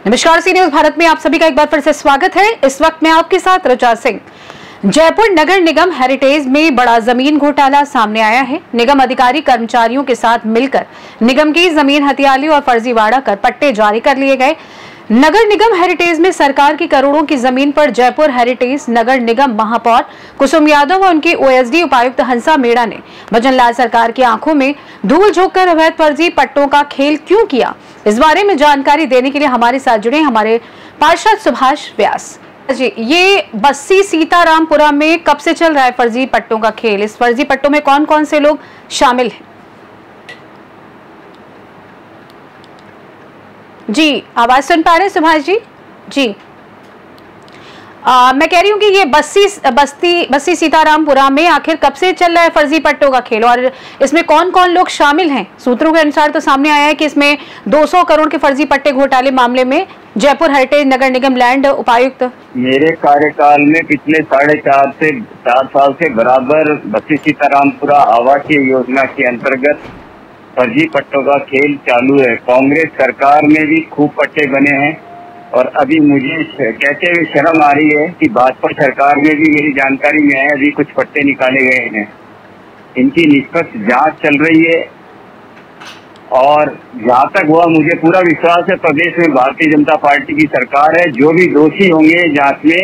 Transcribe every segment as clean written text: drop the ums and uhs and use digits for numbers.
नमस्कार, सी न्यूज भारत में आप सभी का एक बार फिर से स्वागत है। इस वक्त मैं आपके साथ रचा सिंह। जयपुर नगर निगम हेरिटेज में बड़ा जमीन घोटाला सामने आया है। निगम अधिकारी कर्मचारियों के साथ मिलकर निगम की जमीन हथियाली और फर्जीवाड़ा कर पट्टे जारी कर लिए गए। नगर निगम हेरिटेज में सरकार की करोड़ों की जमीन पर जयपुर हेरिटेज नगर निगम महापौर कुसुम यादव और उनकी ओएसडी उपायुक्त हंसा मेड़ा ने भजनलाल सरकार की आंखों में धूल झोंककर अवैध फर्जी पट्टों का खेल क्यों किया, इस बारे में जानकारी देने के लिए हमारे साथ जुड़े हमारे पार्षद सुभाष व्यास जी। ये बस्सी सीतारामपुरा में कब से चल रहा है फर्जी पट्टों का खेल? इस फर्जी पट्टों में कौन कौन से लोग शामिल हैं? जी, आवाज सुन पा रहे सुभाष जी? जी, मैं कह रही हूँ कि ये बस्सी सीतारामपुरा में आखिर कब से चल रहा है फर्जी पट्टों का खेल और इसमें कौन कौन लोग शामिल हैं? सूत्रों के अनुसार तो सामने आया है कि इसमें 200 करोड़ के फर्जी पट्टे घोटाले मामले में जयपुर हेरिटेज नगर निगम लैंड उपायुक्त मेरे कार्यकाल में पिछले 4.5 से 4 साल से बराबर बस्सी सीतारामपुरा आवासीय योजना के अंतर्गत फर्जी पट्टों का खेल चालू है। कांग्रेस सरकार में भी खूब पट्टे बने हैं और अभी मुझे कहते हुए शर्म आ रही है कि भाजपा सरकार में भी मेरी जानकारी में है अभी कुछ पट्टे निकाले गए हैं। इनकी निष्पक्ष जांच चल रही है और जहाँ तक हुआ मुझे पूरा विश्वास है प्रदेश में भारतीय जनता पार्टी की सरकार है। जो भी दोषी होंगे जांच में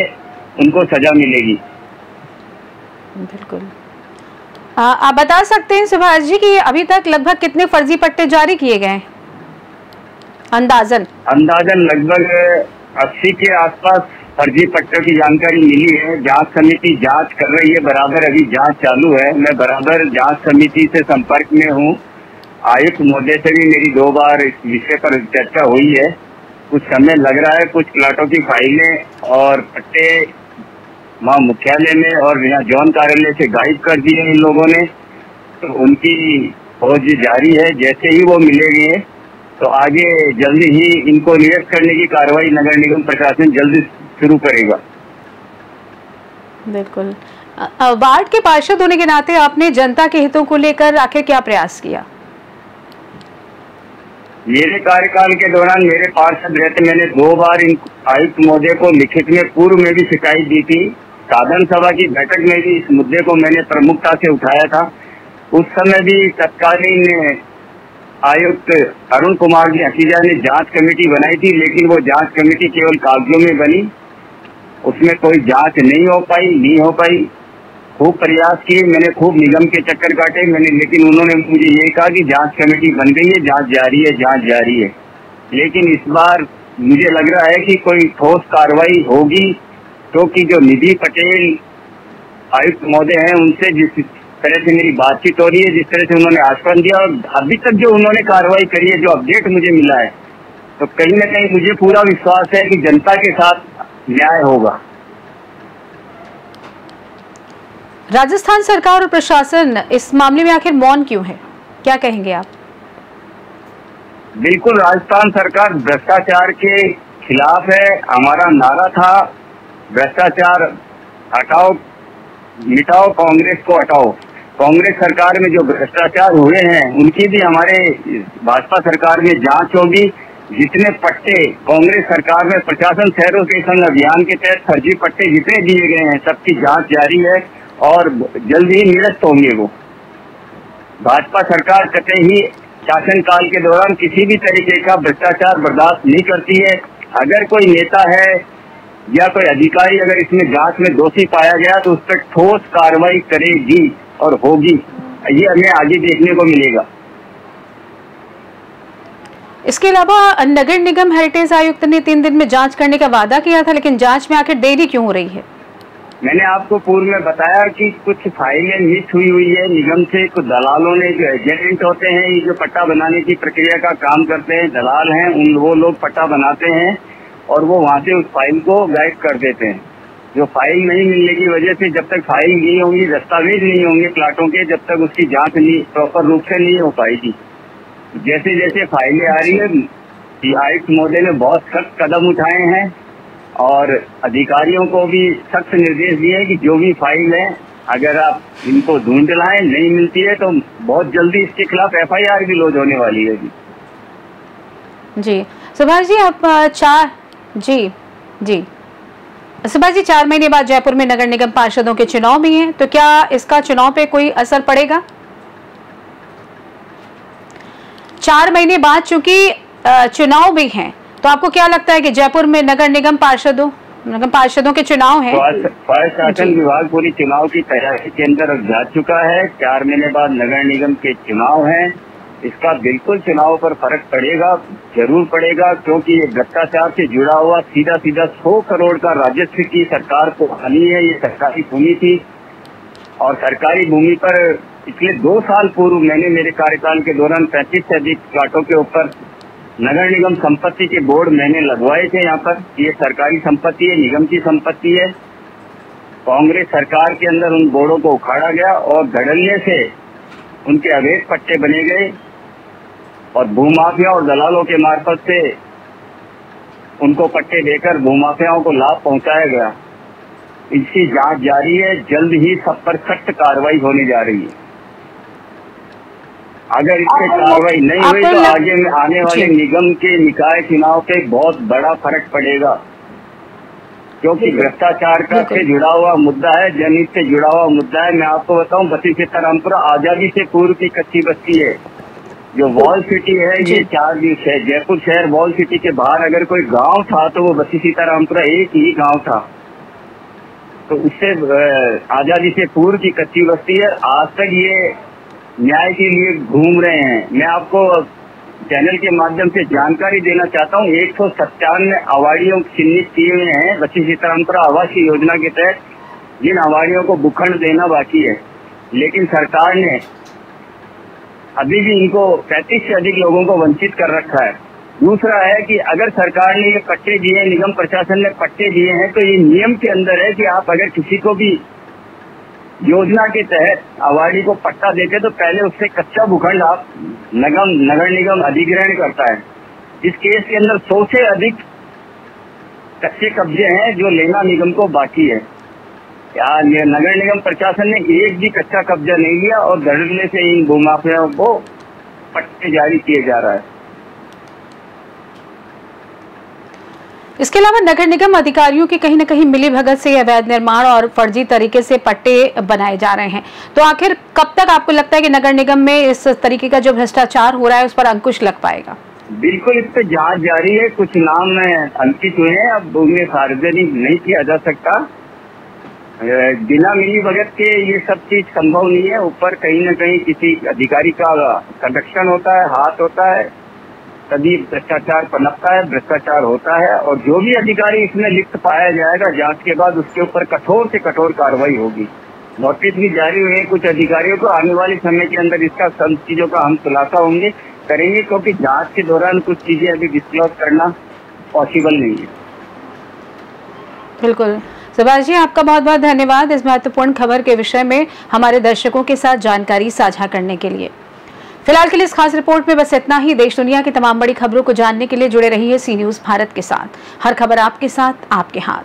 उनको सजा मिलेगी। बिल्कुल। आप बता सकते हैं सुभाष जी कि अभी तक लगभग कितने फर्जी पट्टे जारी किए गए हैं? अंदाजन लगभग 80 के आसपास फर्जी पट्टों की जानकारी मिली है। जांच समिति जांच कर रही है, बराबर अभी जांच चालू है। मैं बराबर जांच समिति से संपर्क में हूँ। आयुक्त महोदय से भी मेरी 2 बार इस विषय पर चर्चा हुई है। कुछ समय लग रहा है, कुछ प्लाटों की फाइलें और पट्टे वहाँ मुख्यालय में और यहाँ जॉन कार्यालय से गायब कर दिए इन लोगों ने, तो उनकी खोज जारी है। जैसे ही वो मिलेंगे तो आगे जल्दी ही इनको निरस्त करने की कार्रवाई नगर निगम प्रशासन जल्दी शुरू करेगा। बिल्कुल। वार्ड के पार्षद होने के नाते आपने जनता के हितों को लेकर आखिर क्या प्रयास किया? मेरे कार्यकाल के दौरान मेरे पार्षद रहते मैंने 2 बार इन आयुक्त महोदय को लिखित में पूर्व में भी शिकायत दी थी। साधन सभा की बैठक में भी इस मुद्दे को मैंने प्रमुखता से उठाया था। उस समय भी तत्कालीन आयुक्त अरुण कुमार जी हकीजा ने जांच कमेटी बनाई थी, लेकिन वो जांच कमेटी केवल कागजों में बनी, उसमें कोई जांच नहीं हो पाई। खूब प्रयास किए मैंने, खूब निगम के चक्कर काटे मैंने, लेकिन उन्होंने मुझे ये कहा कि जांच कमेटी बन गई है, जांच जारी है। लेकिन इस बार मुझे लग रहा है कि कोई ठोस कार्रवाई होगी, क्योंकि जो निधि पटेल आयुक्त महोदय हैं उनसे जिस तरह से मेरी बातचीत हो रही है, जिस तरह से उन्होंने आश्वासन दिया और अभी तक जो उन्होंने कार्रवाई करी है, जो अपडेट मुझे मिला है, तो कहीं न कहीं मुझे पूरा विश्वास है कि जनता के साथ न्याय होगा। राजस्थान सरकार और प्रशासन इस मामले में आखिर मौन क्यों है, क्या कहेंगे आप? बिल्कुल, राजस्थान सरकार भ्रष्टाचार के खिलाफ है। हमारा नारा था भ्रष्टाचार हटाओ, मिटाओ, कांग्रेस को हटाओ। कांग्रेस सरकार में जो भ्रष्टाचार हुए हैं उनकी भी हमारे भाजपा सरकार में जांच होगी। जितने पट्टे कांग्रेस सरकार में प्रशासन शहरों के संग अभियान के तहत फर्जी पट्टे जितने दिए गए हैं सबकी जांच जारी है और जल्द ही निरस्त होंगे। वो भाजपा सरकार कतई ही शासनकाल के दौरान किसी भी तरीके का भ्रष्टाचार बर्दाश्त नहीं करती है। अगर कोई नेता है या कोई अधिकारी अगर इसमें जांच में दोषी पाया गया तो उस पर ठोस कार्रवाई करेगी और होगी, ये हमें आगे देखने को मिलेगा। इसके अलावा नगर निगम हेरिटेज आयुक्त ने 3 दिन में जांच करने का वादा किया था, लेकिन जांच में आखिर देरी क्यों हो रही है? मैंने आपको पूर्व में बताया कि कुछ फाइलें मिस हुई है निगम से। कुछ दलालों ने, जो एजेंट होते हैं, ये जो पट्टा बनाने की प्रक्रिया का काम करते हैं, दलाल हैं, वो लोग पट्टा बनाते हैं और वो वहाँ से उस फाइल को गायब कर देते हैं। जो फाइल नहीं मिलने की वजह से, जब तक फाइल नहीं होंगी, दस्तावेज नहीं होंगे प्लाटों के, जब तक उसकी जांच नहीं प्रॉपर रूप से नहीं हो पाएगी। जैसे जैसे फाइलें आ रही है, आयुक्त महोदय ने बहुत सख्त कदम उठाए हैं और अधिकारियों को भी सख्त निर्देश दिए हैं कि जो भी फाइल है अगर आप इनको ढूंढ लाएं, नहीं मिलती है तो बहुत जल्दी इसके खिलाफ FIR भी लॉन्च होने वाली है। जी, सुभाष जी आप सुभाष जी 4 महीने बाद जयपुर में नगर निगम पार्षदों के चुनाव भी हैं, तो क्या इसका चुनाव पे कोई असर पड़ेगा? 4 महीने बाद चूंकि चुनाव भी हैं, तो आपको क्या लगता है कि जयपुर में नगर निगम पार्षदों के चुनाव हैं? शासन विभाग पूरी चुनाव की तैयारी के अंदर जा चुका है। 4 महीने बाद नगर निगम के चुनाव हैं। इसका बिल्कुल चुनाव पर फर्क पड़ेगा, जरूर पड़ेगा, क्योंकि ये भ्रष्टाचार से जुड़ा हुआ सीधा 100 करोड़ का राजस्व की सरकार को हानि है। ये सरकारी भूमि थी और सरकारी भूमि पर पिछले 2 साल पूर्व मैंने मेरे कार्यकाल के दौरान 35 से अधिक प्लाटों के ऊपर नगर निगम संपत्ति के बोर्ड मैंने लगवाए थे। यहाँ पर ये सरकारी संपत्ति है, निगम की संपत्ति है। कांग्रेस सरकार के अंदर उन बोर्डों को उखाड़ा गया और धड़ल्ले से उनके अवैध पट्टे बने गए और भूमाफिया और दलालों के मार्फत से उनको पट्टे देकर भूमाफियाओं को लाभ पहुंचाया गया। इसकी जांच जारी है, जल्द ही सब पर सख्त कार्रवाई होने जा रही है। अगर इस पे कार्रवाई नहीं हुई तो आगे में आने वाले निगम के निकाय चुनाव पे बहुत बड़ा फर्क पड़ेगा, क्योंकि भ्रष्टाचार का से जुड़ा हुआ मुद्दा है, जनहित से जुड़ा हुआ मुद्दा है। मैं आपको बताऊं, बसी सीतारामपुरा आजादी से पूर्व की कच्ची बस्ती है। जो वॉल सिटी है ये 4 है। जयपुर शहर वॉल सिटी के बाहर अगर कोई गांव था तो वो बसी सीतारामपुरा एक ही गांव था। तो उससे आजादी से पूर्व की कच्ची बस्ती है। आज तक ये न्याय के लिए घूम रहे हैं। मैं आपको चैनल के माध्यम से जानकारी देना चाहता हूँ, 197 अवार्डियों चिन्हित किए हुए हैं बसी सीतारामपुरा आवासीय योजना के तहत, जिन अवार्डियों को भूखंड देना बाकी है, लेकिन सरकार ने अभी भी इनको 35 से अधिक लोगों को वंचित कर रखा है। दूसरा है कि अगर सरकार ने ये पट्टे दिए, निगम प्रशासन ने पट्टे दिए हैं, तो ये नियम के अंदर है कि आप अगर किसी को भी योजना के तहत अवार्डी को पट्टा देते तो पहले उससे कच्चा भूखंड आप नगर निगम अधिग्रहण करता है। इस केस के अंदर 100 से अधिक कच्चे कब्जे हैं जो लेना निगम को बाकी है। यार ये नगर निगम प्रशासन ने एक भी कच्चा कब्जा नहीं लिया और धड़ल्ले से इन भूमाफियाओं को पट्टे जारी किए जा रहा है। इसके अलावा नगर निगम अधिकारियों की कहीं न कहीं मिलीभगत से अवैध निर्माण और फर्जी तरीके से पट्टे बनाए जा रहे हैं। तो आखिर कब तक आपको लगता है कि नगर निगम में इस तरीके का जो भ्रष्टाचार हो रहा है उस पर अंकुश लग पाएगा? बिल्कुल, इस पे जांच जारी है। कुछ नाम अंकित हुए हैं, अब उन्हें सार्वजनिक नहीं किया जा सकता। बिना मिलीभगत के ये सब चीज संभव नहीं है। ऊपर कहीं न कहीं किसी अधिकारी का कनेक्शन होता है, हाथ होता है, तभी भ्रष्टाचार पनपता है, भ्रष्टाचार होता है। और जो भी अधिकारी इसमें लिप्त पाया जाएगा, जांच के बाद उसके ऊपर कठोर से कठोर कार्रवाई होगी। नोटिस भी जारी हुए हैं कुछ अधिकारियों को। आने वाले समय के अंदर इसका सब चीजों का हम खुलासा करेंगे, क्योंकि जांच के दौरान कुछ चीजें अभी डिस्क्लोज करना पॉसिबल नहीं है। बिल्कुल सुभाष जी, आपका बहुत बहुत धन्यवाद इस महत्वपूर्ण खबर के विषय में हमारे दर्शकों के साथ जानकारी साझा करने के लिए। फिलहाल के लिए इस खास रिपोर्ट में बस इतना ही। देश दुनिया की तमाम बड़ी खबरों को जानने के लिए जुड़े रहिए सी न्यूज़ भारत के साथ। हर खबर आपके साथ, आपके हाथ।